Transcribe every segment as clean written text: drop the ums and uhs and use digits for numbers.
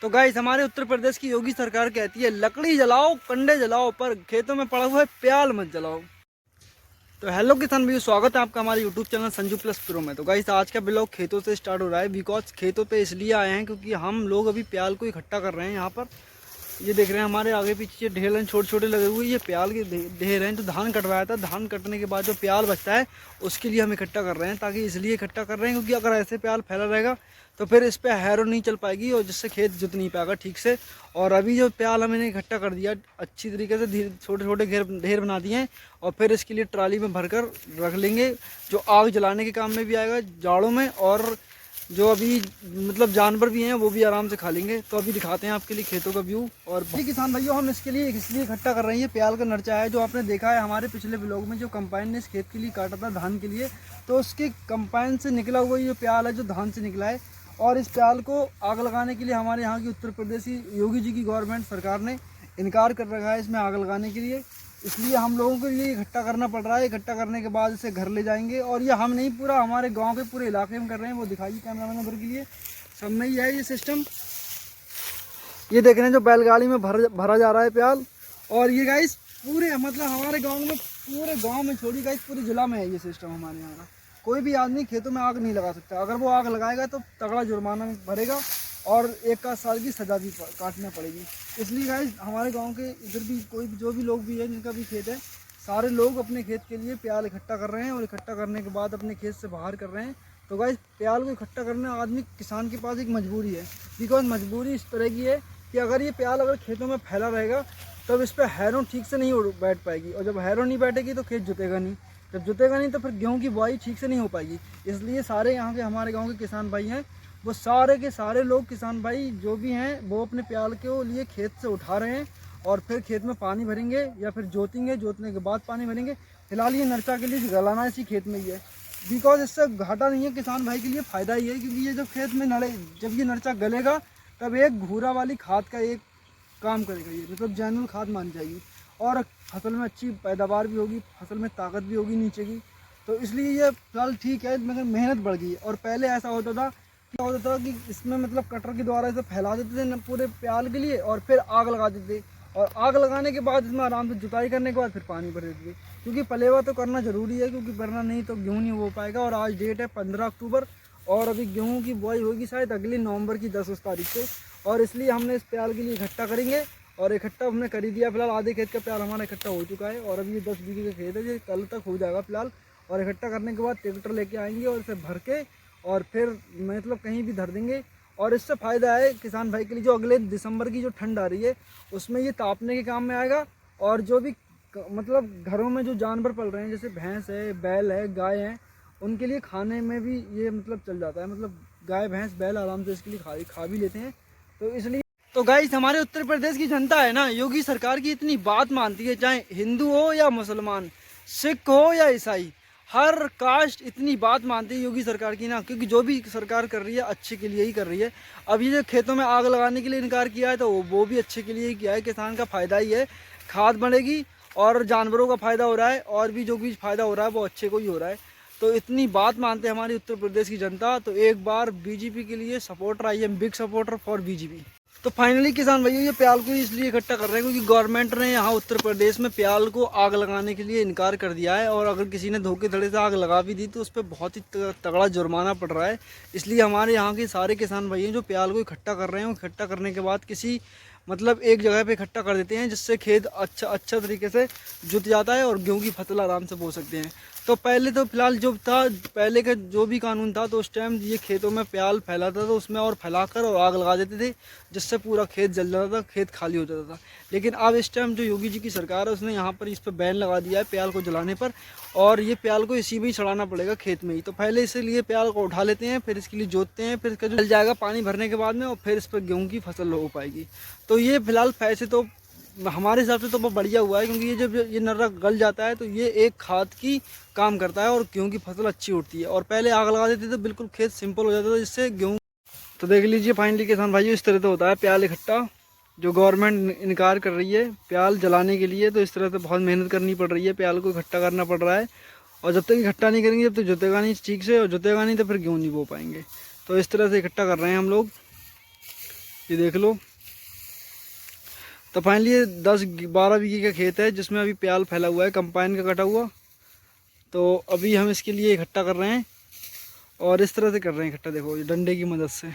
तो गाइस हमारे उत्तर प्रदेश की योगी सरकार कहती है लकड़ी जलाओ कंडे जलाओ पर खेतों में पड़ा हुआ है प्याल मत जलाओ। तो हेलो किसान भाई, स्वागत है आपका हमारे YouTube channel Sanju plus pro में। तो गाइस आज का ब्लॉग खेतों से स्टार्ट हो रहा है बिकॉज खेतों पे इसलिए आए हैं क्योंकि हम लोग अभी प्याल को इकट्ठा कर रहे हैं। यहाँ पर ये देख रहे हैं हमारे आगे पीछे ढेर हैं छोटे छोटे लगे हुए, ये प्याल के ढेर हैं। तो धान कटवाया था, धान कटने के बाद जो प्याल बचता है उसके लिए हम इकट्ठा कर रहे हैं। ताकि इसलिए इकट्ठा कर रहे हैं क्योंकि अगर ऐसे प्याल फैला रहेगा तो फिर इस पर हैरो नहीं चल पाएगी और जिससे खेत जुत नहीं पाएगा ठीक से। और अभी जो प्याल हमने इकट्ठा कर दिया अच्छी तरीके से, छोटे छोटे ढेर बना दिए हैं और फिर इसके लिए ट्राली में भरकर रख लेंगे जो आग जलाने के काम में भी आएगा जाड़ों में। और जो अभी मतलब जानवर भी हैं वो भी आराम से खा लेंगे। तो अभी दिखाते हैं आपके लिए खेतों का व्यू। और किसान भाइयों, हम इसके लिए इसलिए इकट्ठा कर रहे हैं, ये प्याल का नरचा है जो आपने देखा है हमारे पिछले ब्लॉग में। जो कंपाइन ने इस खेत के लिए काटा था धान के लिए, तो उसके कंपाइन से निकला हुआ ये प्याल है जो धान से निकला है। और इस प्याल को आग लगाने के लिए हमारे यहाँ की उत्तर प्रदेश की योगी जी की गवर्नमेंट सरकार ने इनकार कर रखा है इसमें आग लगाने के लिए। इसलिए हम लोगों के लिए इकट्ठा करना पड़ रहा है। इकट्ठा करने के बाद इसे घर ले जाएंगे। और ये हम नहीं, पूरा हमारे गांव के पूरे इलाके में कर रहे हैं। वो दिखाइए कैमरामैन नंबर के लिए, सब में ही है ये सिस्टम। ये देख रहे हैं जो बैलगाड़ी में भरा जा रहा है प्याल। और ये गाइस पूरे मतलब हमारे गाँव में, पूरे गाँव में छोड़ी गाइस पूरे जिला में है ये सिस्टम हमारे यहाँ का। कोई भी आदमी खेतों में आग नहीं लगा सकता। अगर वो आग लगाएगा तो तगड़ा जुर्माना भरेगा और 1 साल की सज़ा भी काटना पड़ेगी। इसलिए गाइस हमारे गांव के इधर भी कोई जो भी लोग भी हैं जिनका भी खेत है, सारे लोग अपने खेत के लिए प्याल इकट्ठा कर रहे हैं। और इकट्ठा करने के बाद अपने खेत से बाहर कर रहे हैं। तो गाइस प्याल को इकट्ठा करना आदमी किसान के पास एक मजबूरी है। बिकॉज मजबूरी इस तरह की है कि अगर ये प्याल अगर खेतों में फैला रहेगा तब इस पर हैरों ठीक से नहीं बैठ पाएगी। और जब हैरों नहीं बैठेगी तो खेत जुतेगा नहीं, जब जुतेगा नहीं तो फिर गेहूँ की बुआई ठीक से नहीं हो पाएगी। इसलिए सारे यहाँ के हमारे गाँव के किसान भाई हैं, वो सारे के सारे लोग किसान भाई जो भी हैं वो अपने प्याल के लिए खेत से उठा रहे हैं और फिर खेत में पानी भरेंगे या फिर जोतेंगे, जोतने के बाद पानी भरेंगे। फिलहाल ये नरचा के लिए गलाना इसी खेत में ही है। बिकॉज इससे घाटा नहीं है किसान भाई के लिए, फ़ायदा ही है। क्योंकि ये जब खेत में जब ये नरचा गलेगा तब एक घूरा वाली खाद का एक काम करेगा, ये मतलब जैनुअल खाद मान जाएगी। और फसल में अच्छी पैदावार भी होगी, फसल में ताकत भी होगी नीचे की। तो इसलिए ये फिलहाल ठीक है, मगर मेहनत बढ़ गई है। और पहले ऐसा होता था कि इसमें मतलब कटर के द्वारा इसे फैला देते थे पूरे प्याल के लिए और फिर आग लगा देते थे। और आग लगाने के बाद इसमें आराम से जुताई करने के बाद फिर पानी भर देते थे। क्योंकि पलेवा तो करना ज़रूरी है, क्योंकि वरना नहीं तो गेहूँ नहीं हो पाएगा। और आज डेट है 15 अक्टूबर और अभी गेहूँ की बुआई होगी शायद अगले नवंबर की 10 तारीख से। और इसलिए हमने इस प्याल के लिए इकट्ठा करेंगे। और इकट्ठा हमने कर ही दिया। फिलहाल आधे खेत का प्याल हमारा इकट्ठा हो चुका है और अभी ये 10 बीघे का खेत है, ये कल तक हो जाएगा फिलहाल। और इकट्ठा करने के बाद ट्रैक्टर लेके आएंगे और इसे भर के और फिर मतलब कहीं भी धर देंगे। और इससे फ़ायदा है किसान भाई के लिए, जो अगले दिसंबर की जो ठंड आ रही है उसमें ये तापने के काम में आएगा। और जो भी मतलब घरों में जो जानवर पल रहे हैं जैसे भैंस है, बैल है, गाय है, उनके लिए खाने में भी ये मतलब चल जाता है। मतलब गाय भैंस बैल आराम से इसके लिए खा भी लेते हैं। तो इसलिए तो गाइस हमारे उत्तर प्रदेश की जनता है ना, योगी सरकार की इतनी बात मानती है। चाहे हिंदू हो या मुसलमान, सिख हो या ईसाई, हर कास्ट इतनी बात मानती है योगी सरकार की ना। क्योंकि जो भी सरकार कर रही है अच्छे के लिए ही कर रही है। अब ये जो खेतों में आग लगाने के लिए इनकार किया है तो वो भी अच्छे के लिए ही किया है। किसान का फ़ायदा ही है, खाद बढ़ेगी और जानवरों का फ़ायदा हो रहा है और भी जो भी फ़ायदा हो रहा है वो अच्छे को ही हो रहा है। तो इतनी बात मानते हैं हमारी उत्तर प्रदेश की जनता। तो एक बार बीजेपी के लिए supporter, I am big supporter for BJP. तो फाइनली किसान भैया ये प्याल को इसलिए इकट्ठा कर रहे हैं क्योंकि गवर्नमेंट ने यहाँ उत्तर प्रदेश में प्याल को आग लगाने के लिए इनकार कर दिया है। और अगर किसी ने धोखेधड़ी से आग लगा भी दी तो उस पर बहुत ही तगड़ा जुर्माना पड़ रहा है। इसलिए हमारे यहाँ के सारे किसान भैया जो प्याल को इकट्ठा कर रहे हैं, इकट्ठा करने के बाद किसी मतलब एक जगह पे इकट्ठा कर देते हैं जिससे खेत अच्छा तरीके से जुत जाता है और गेहूँ की फसल आराम से बो सकते हैं। तो पहले तो फिलहाल जो था, पहले का जो भी कानून था तो उस टाइम ये खेतों में प्याल फैलाता था तो उसमें और फैलाकर और आग लगा देते थे जिससे पूरा खेत जल जाता था, खेत खाली हो जाता था। लेकिन अब इस टाइम जो योगी जी की सरकार है उसने यहाँ पर इस पर बैन लगा दिया है प्याल को जलाने पर। और ये प्याल को इसी में ही चढ़ाना पड़ेगा खेत में ही। तो पहले इसीलिए प्याल को उठा लेते हैं, फिर इसके लिए जोतते हैं, फिर इसका जो जल जाएगा पानी भरने के बाद में और फिर इस पर गेहूँ की फसल हो पाएगी। तो ये फिलहाल पैसे तो हमारे हिसाब से तो बहुत बढ़िया हुआ है क्योंकि ये जब ये नर्रा गल जाता है तो ये एक खाद की काम करता है और गेहूँ की फसल अच्छी उठती है। और पहले आग लगा देते तो बिल्कुल खेत सिंपल हो जाता था जिससे गेहूँ। तो देख लीजिए फाइनली किसान भाइयों इस तरह से होता है प्याल इकट्ठा, जो गवर्नमेंट इनकार कर रही है प्याल जलाने के लिए। तो इस तरह से बहुत मेहनत करनी पड़ रही है, प्याल को इकट्ठा करना पड़ रहा है। और जब तक इकट्ठा नहीं करेंगे जब तक जुतेगा नहीं ठीक से, और जुतेगा नहीं तो फिर गेहूँ नहीं बो पाएंगे। तो इस तरह से इकट्ठा कर रहे हैं हम लोग। ये देख लो। तो फाइनली ये 10-12 बीघे का खेत है जिसमें अभी प्याल फैला हुआ है, कंपाइन का कटा हुआ। तो अभी हम इसके लिए इकट्ठा कर रहे हैं और इस तरह से कर रहे हैं इकट्ठा, देखो ये डंडे की मदद से।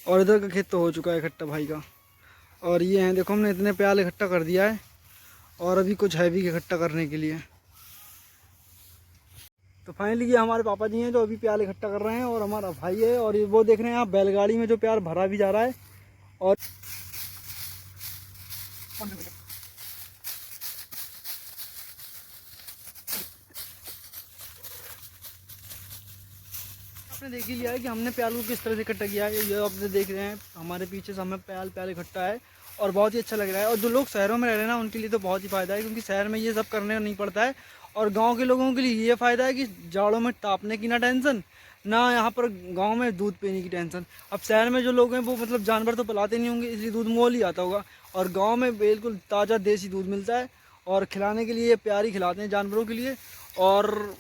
और इधर का खेत तो हो चुका है इकट्ठा भाई का। और ये हैं, देखो हमने इतने प्याल इकट्ठा कर दिया है और अभी कुछ है भी इकट्ठा करने के लिए। तो फाइनली ये हमारे पापा जी हैं जो अभी प्याल इकट्ठा कर रहे हैं और हमारा भाई है। और ये वो देख रहे हैं आप बैलगाड़ी में जो प्याल भरा भी जा रहा है। और आपने देख ही लिया है कि हमने प्याल को किस तरह से इकट्ठा किया है। ये आपने देख रहे हैं हमारे पीछे सब में प्याल इकट्ठा है और बहुत ही अच्छा लग रहा है। और जो लोग शहरों में रह रहे हैं ना उनके लिए तो बहुत ही फ़ायदा है, क्योंकि शहर में ये सब करने नहीं पड़ता है। और गांव के लोगों के लिए ये फ़ायदा है कि जाड़ों में तापने की ना टेंशन, ना यहाँ पर गांव में दूध पीने की टेंशन। अब शहर में जो लोग हैं वो मतलब जानवर तो पिलाते नहीं होंगे, इसलिए दूध मोल ही आता होगा। और गाँव में बिल्कुल ताज़ा देसी दूध मिलता है और खिलाने के लिए प्यार ही खिलाते हैं जानवरों के लिए। और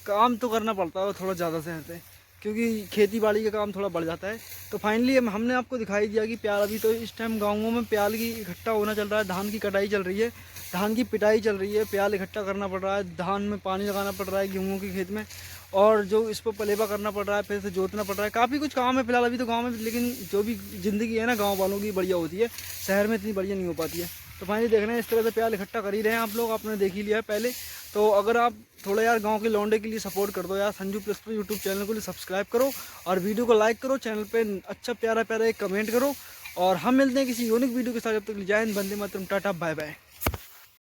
काम तो करना पड़ता है थोड़ा ज़्यादा शहर से, क्योंकि खेती बाड़ी का काम थोड़ा बढ़ जाता है। तो फाइनली हमने आपको दिखाई दिया कि प्याल अभी तो इस टाइम गाँवों में प्याल की इकट्ठा होना चल रहा है, धान की कटाई चल रही है, धान की पिटाई चल रही है, प्याल इकट्ठा करना पड़ रहा है, धान में पानी लगाना पड़ रहा है गेहूँ के खेत में, और जो इस पर पलेबा करना पड़ रहा है, फिर से जोतना पड़ रहा है, काफ़ी कुछ काम है फिलहाल अभी तो गाँव में। लेकिन जो भी ज़िंदगी है ना गाँव वालों की बढ़िया होती है, शहर में इतनी बढ़िया नहीं हो पाती है। तो फाइनली देख रहे हैं इस तरह से प्याल इकट्ठा कर ही रहे हैं आप लोग, आपने देख ही लिया है पहले। तो अगर आप थोड़ा यार गांव के लौंडे के लिए सपोर्ट कर दो यार, संजू प्लस पर यूट्यूब चैनल को सब्सक्राइब करो और वीडियो को लाइक करो, चैनल पे अच्छा प्यारा प्यारा एक कमेंट करो। और हम मिलते हैं किसी यूनिक वीडियो के साथ, जब तक जय Hind, Vande Mataram, tata bye bye.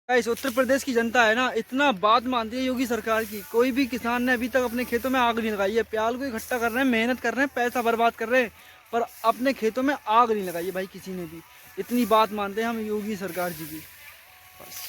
Guys Uttar Pradesh की जनता है ना इतना बात मानती है योगी सरकार की, कोई भी किसान ने अभी तक अपने खेतों में आग नहीं लगाई है। प्याल को इकट्ठा कर रहे हैं, मेहनत कर रहे हैं, पैसा बर्बाद कर रहे हैं, पर अपने खेतों में आग नहीं लगाई है भाई किसी ने भी। इतनी बात मानते हैं हम योगी सरकार जी की, बस।